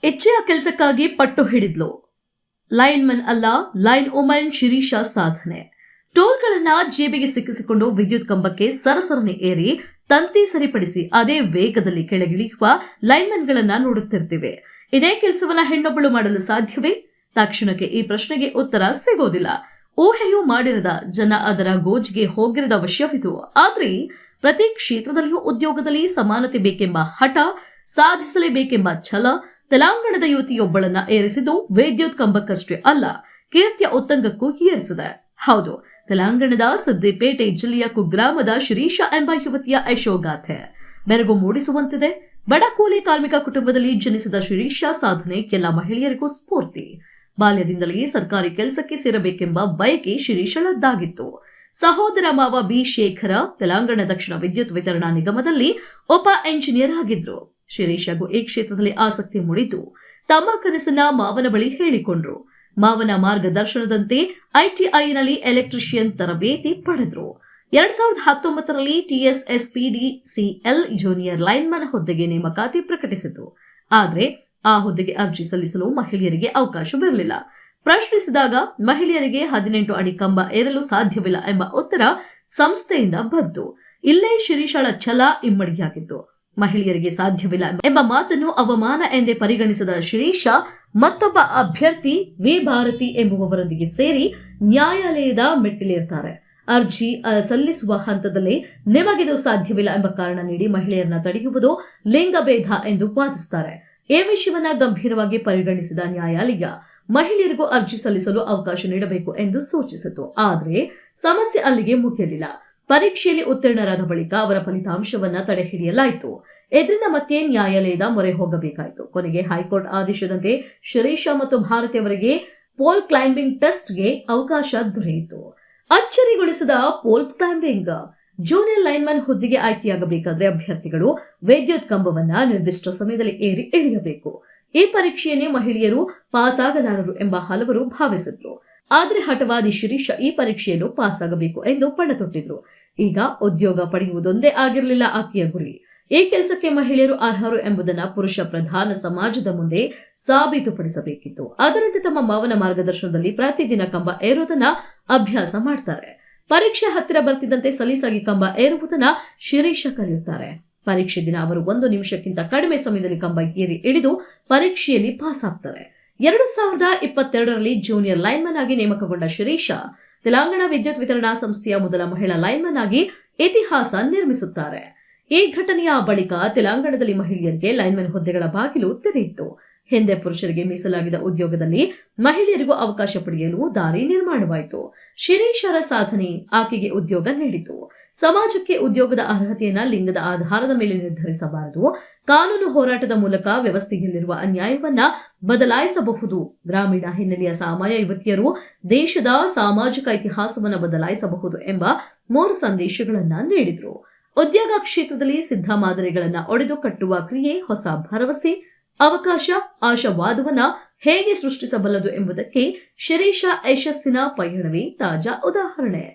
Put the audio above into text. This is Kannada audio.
ಇಚ್ಛೆಯ ಕೆಲಸಕ್ಕಾಗಿ ಪಟ್ಟು ಹಿಡಿದ್ಲು. ಲೈನ್ಮನ್ ಅಲ್ಲ, ಲೈನ್ ವುಮನ್ ಶಿರೀಷಾ ಸಾಧನೆ. ಟೋಲ್ಗಳನ್ನ ಜೇಬಿಗೆ ಸಿಕ್ಕಿಸಿಕೊಂಡು ವಿದ್ಯುತ್ ಕಂಬಕ್ಕೆ ಸರಸರನೆ ಏರಿ ತಂತಿ ಸರಿಪಡಿಸಿ ಅದೇ ವೇಗದಲ್ಲಿ ಕೆಳಗಿಳಿಯುವ ಲೈನ್ಮನ್ಗಳನ್ನ ನೋಡುತ್ತಿರ್ತೀವಿ. ಇದೇ ಕೆಲಸವನ್ನ ಹೆಣ್ಣೊಬ್ಬಳು ಮಾಡಲು ಸಾಧ್ಯವೇ? ತಕ್ಷಣಕ್ಕೆ ಈ ಪ್ರಶ್ನೆಗೆ ಉತ್ತರ ಸಿಗೋದಿಲ್ಲ. ಊಹೆಯೂ ಮಾಡಿರದ ಜನ ಅದರ ಗೋಜಿಗೆ ಹೋಗಿರದ ವಿಷಯವಿದು. ಆದ್ರೆ ಪ್ರತಿ ಕ್ಷೇತ್ರದಲ್ಲಿಯೂ ಉದ್ಯೋಗದಲ್ಲಿ ಸಮಾನತೆ ಬೇಕೆಂಬ ಹಠ, ಸಾಧಿಸಲೇಬೇಕೆಂಬ ಛಲ ತೆಲಂಗಾಣದ ಯುವತಿಯೊಬ್ಬಳನ್ನ ಏರಿಸಿದ್ದು ವಿದ್ಯುತ್ ಕಂಬಕ್ಕಷ್ಟೇ ಅಲ್ಲ, ಕೀರ್ತಿಯ ಉತ್ತಂಗಕ್ಕೂ ಏರಿಸಿದೆ. ಹೌದು, ತೆಲಂಗಾಣದ ಸಿದ್ದಿಪೇಟೆ ಜಿಲ್ಲೆಯ ಕುಗ್ರಾಮದ ಶಿರೀಷಾ ಎಂಬ ಯುವತಿಯ ಯಶೋಗಾಥೆ ಬೆರಗು ಮೂಡಿಸುವಂತಿದೆ. ಬಡ ಕೂಲಿ ಕಾರ್ಮಿಕ ಕುಟುಂಬದಲ್ಲಿ ಜನಿಸಿದ ಶಿರೀಷಾ ಸಾಧನೆ ಎಲ್ಲ ಮಹಿಳೆಯರಿಗೂ ಸ್ಫೂರ್ತಿ. ಬಾಲ್ಯದಿಂದಲೇ ಸರ್ಕಾರಿ ಕೆಲಸಕ್ಕೆ ಸೇರಬೇಕೆಂಬ ಬಯಕೆ ಶಿರೀಷಳದ್ದಾಗಿತ್ತು. ಸಹೋದರ ಮಾವ ಬಿ ಶೇಖರ ತೆಲಂಗಾಣ ದಕ್ಷಿಣ ವಿದ್ಯುತ್ ವಿತರಣಾ ನಿಗಮದಲ್ಲಿ ಉಪ ಎಂಜಿನಿಯರ್ ಆಗಿದ್ರು. ಶಿರೀಷಾಗೂ ಈ ಕ್ಷೇತ್ರದಲ್ಲಿ ಆಸಕ್ತಿ ಮೂಡಿತು. ತಮ್ಮ ಕನಸನ್ನ ಮಾವನ ಬಳಿ ಹೇಳಿಕೊಂಡ್ರು. ಮಾವನ ಮಾರ್ಗದರ್ಶನದಂತೆ ಐಟಿಐನಲ್ಲಿ ಎಲೆಕ್ಟ್ರಿಷಿಯನ್ ತರಬೇತಿ ಪಡೆದ್ರು. 2019ರಲ್ಲಿ TSSPDCL ಜೂನಿಯರ್ ಲೈನ್ಮನ್ ಹುದ್ದೆಗೆ ನೇಮಕಾತಿ ಪ್ರಕಟಿಸಿತು. ಆದ್ರೆ ಆ ಹುದ್ದೆಗೆ ಅರ್ಜಿ ಸಲ್ಲಿಸಲು ಮಹಿಳೆಯರಿಗೆ ಅವಕಾಶವಿರಲಿಲ್ಲ. ಪ್ರಶ್ನಿಸಿದಾಗ ಮಹಿಳೆಯರಿಗೆ 18 ಅಡಿ ಕಂಬ ಏರಲು ಸಾಧ್ಯವಿಲ್ಲ ಎಂಬ ಉತ್ತರ ಸಂಸ್ಥೆಯಿಂದ ಬಂತು. ಇಲ್ಲೇ ಶಿರೀಷಾಳ ಛಲ ಇಮ್ಮಡಿಯಾಗಿತ್ತು. ಮಹಿಳೆಯರಿಗೆ ಸಾಧ್ಯವಿಲ್ಲ ಎಂಬ ಮಾತನ್ನು ಅವಮಾನ ಎಂದೇ ಪರಿಗಣಿಸಿದ ಶಿರೀಷಾ ಮತ್ತೊಬ್ಬ ಅಭ್ಯರ್ಥಿ ವಿ ಭಾರತಿ ಎಂಬುವವರೊಂದಿಗೆ ಸೇರಿ ನ್ಯಾಯಾಲಯದ ಮೆಟ್ಟಿಲೇರ್ತಾರೆ. ಅರ್ಜಿ ಸಲ್ಲಿಸುವ ಹಂತದಲ್ಲಿ ನಿಮಗಿದು ಸಾಧ್ಯವಿಲ್ಲ ಎಂಬ ಕಾರಣ ನೀಡಿ ಮಹಿಳೆಯರನ್ನ ತಡೆಯುವುದು ಲಿಂಗಭೇದ ಎಂದು ವಾದಿಸುತ್ತಾರೆ. ಈ ವಿಷಯವನ್ನ ಗಂಭೀರವಾಗಿ ಪರಿಗಣಿಸಿದ ನ್ಯಾಯಾಲಯ ಮಹಿಳೆಯರಿಗೂ ಅರ್ಜಿ ಸಲ್ಲಿಸಲು ಅವಕಾಶ ನೀಡಬೇಕು ಎಂದು ಸೂಚಿಸಿತು. ಆದರೆ ಸಮಸ್ಯೆ ಅಲ್ಲಿಗೆ ಮುಗಿಯಲಿಲ್ಲ. ಪರೀಕ್ಷೆಯಲ್ಲಿ ಉತ್ತೀರ್ಣರಾದ ಬಳಿಕ ಅವರ ಫಲಿತಾಂಶವನ್ನ ತಡೆಹಿಡಿಯಲಾಯಿತು. ಇದರಿಂದ ಮತ್ತೆ ನ್ಯಾಯಾಲಯದ ಮೊರೆ ಹೋಗಬೇಕಾಯಿತು. ಕೊನೆಗೆ ಹೈಕೋರ್ಟ್ ಆದೇಶದಂತೆ ಶಿರೀಷಾ ಮತ್ತು ಭಾರತಿ ಅವರಿಗೆ ಪೋಲ್ ಕ್ಲೈಂಬಿಂಗ್ ಟೆಸ್ಟ್ಗೆ ಅವಕಾಶ ದೊರೆಯಿತು. ಅಚ್ಚರಿಗೊಳಿಸಿದ ಪೋಲ್ ಕ್ಲೈಂಬಿಂಗ್ ಜೂನಿಯರ್ ಲೈನ್ಮನ್ ಹುದ್ದೆಗೆ ಆಯ್ಕೆಯಾಗಬೇಕಾದ್ರೆ ಅಭ್ಯರ್ಥಿಗಳು ವಿದ್ಯುತ್ ಕಂಬವನ್ನ ನಿರ್ದಿಷ್ಟ ಸಮಯದಲ್ಲಿ ಏರಿ ಇಳಿಯಬೇಕು. ಈ ಪರೀಕ್ಷೆಯನ್ನೇ ಮಹಿಳೆಯರು ಪಾಸ್ ಆಗಲಾರರು ಎಂಬ ಹಲವರು ಭಾವಿಸಿದ್ರು. ಆದ್ರೆ ಹಠವಾದಿ ಶಿರೀಷಾ ಈ ಪರೀಕ್ಷೆಯಲ್ಲೂ ಪಾಸ್ ಆಗಬೇಕು ಎಂದು ಪಣ ತೊಟ್ಟಿದ್ರು. ಈಗ ಉದ್ಯೋಗ ಪಡೆಯುವುದೊಂದೇ ಆಗಿರಲಿಲ್ಲ ಆಕೆಯ ಗುರಿ. ಈ ಕೆಲಸಕ್ಕೆ ಮಹಿಳೆಯರು ಅರ್ಹರು ಎಂಬುದನ್ನ ಪುರುಷ ಪ್ರಧಾನ ಸಮಾಜದ ಮುಂದೆ ಸಾಬೀತುಪಡಿಸಬೇಕಿತ್ತು. ಅದರಂತೆ ತಮ್ಮ ಮಾವನ ಮಾರ್ಗದರ್ಶನದಲ್ಲಿ ಪ್ರತಿದಿನ ಕಂಬ ಏರುವುದನ್ನ ಅಭ್ಯಾಸ ಮಾಡ್ತಾರೆ. ಪರೀಕ್ಷೆ ಹತ್ತಿರ ಬರ್ತಿದ್ದಂತೆ ಸಲೀಸಾಗಿ ಕಂಬ ಏರುವುದನ್ನ ಶಿರೀಷಾ ಕಲಿಯುತ್ತಾರೆ. ಪರೀಕ್ಷೆ ದಿನ ಅವರು 1 ನಿಮಿಷಕ್ಕಿಂತ ಕಡಿಮೆ ಸಮಯದಲ್ಲಿ ಕಂಬ ಏರಿ ಇಳಿದು ಪರೀಕ್ಷೆಯಲ್ಲಿ ಪಾಸ್ ಆಗ್ತಾರೆ. 2022ರಲ್ಲಿ ಜೂನಿಯರ್ ಲೈನ್ಮನ್ ಆಗಿ ನೇಮಕಗೊಂಡ ಶಿರೀಷಾ ತೆಲಂಗಾಣ ವಿದ್ಯುತ್ ವಿತರಣಾ ಸಂಸ್ಥೆಯ ಮೊದಲ ಮಹಿಳಾ ಲೈನ್ಮನ್ ಆಗಿ ಇತಿಹಾಸ ನಿರ್ಮಿಸುತ್ತಾರೆ. ಈ ಘಟನೆಯ ಬಳಿಕ ತೆಲಂಗಾಣದಲ್ಲಿ ಮಹಿಳೆಯರಿಗೆ ಲೈನ್ಮನ್ ಹುದ್ದೆಗಳ ಬಾಗಿಲು ತೆರೆಯಿತು. ಹಿಂದೆ ಪುರುಷರಿಗೆ ಮೀಸಲಾಗಿದ್ದ ಉದ್ಯೋಗದಲ್ಲಿ ಮಹಿಳೆಯರಿಗೂ ಅವಕಾಶ ಪಡೆಯಲು ದಾರಿ ನಿರ್ಮಾಣವಾಯಿತು. ಶಿರೀಷಾರ ಸಾಧನೆ ಆಕೆಗೆ ಉದ್ಯೋಗ ನೀಡಿತು. ಸಮಾಜಕ್ಕೆ ಉದ್ಯೋಗದ ಅರ್ಹತೆಯನ್ನ ಲಿಂಗದ ಆಧಾರದ ಮೇಲೆ ನಿರ್ಧರಿಸಬಾರದು. ಕಾನೂನು ಹೋರಾಟದ ಮೂಲಕ ವ್ಯವಸ್ಥೆಯಲ್ಲಿರುವ ಅನ್ಯಾಯವನ್ನ ಬದಲಾಯಿಸಬಹುದು. ಗ್ರಾಮೀಣ ಹಿನ್ನೆಲೆಯ ಸಾಮಾನ್ಯ ಯುವತಿಯರು ದೇಶದ ಸಾಮಾಜಿಕ ಇತಿಹಾಸವನ್ನು ಬದಲಾಯಿಸಬಹುದು ಎಂಬ 3 ಸಂದೇಶಗಳನ್ನ ನೀಡಿದ್ರು. ಉದ್ಯೋಗ ಕ್ಷೇತ್ರದಲ್ಲಿ ಸಿದ್ಧ ಮಾದರಿಗಳನ್ನ ಒಡೆದು ಕಟ್ಟುವ ಕ್ರಿಯೆ ಹೊಸ ಭರವಸೆ, ಅವಕಾಶ, ಆಶಾವಾದವನ್ನ ಹೇಗೆ ಸೃಷ್ಟಿಸಬಲ್ಲದು ಎಂಬುದಕ್ಕೆ ಶಿರೀಷಾ ಯಶಸ್ಸಿನ ಪಯಣವೇ ತಾಜಾ ಉದಾಹರಣೆ.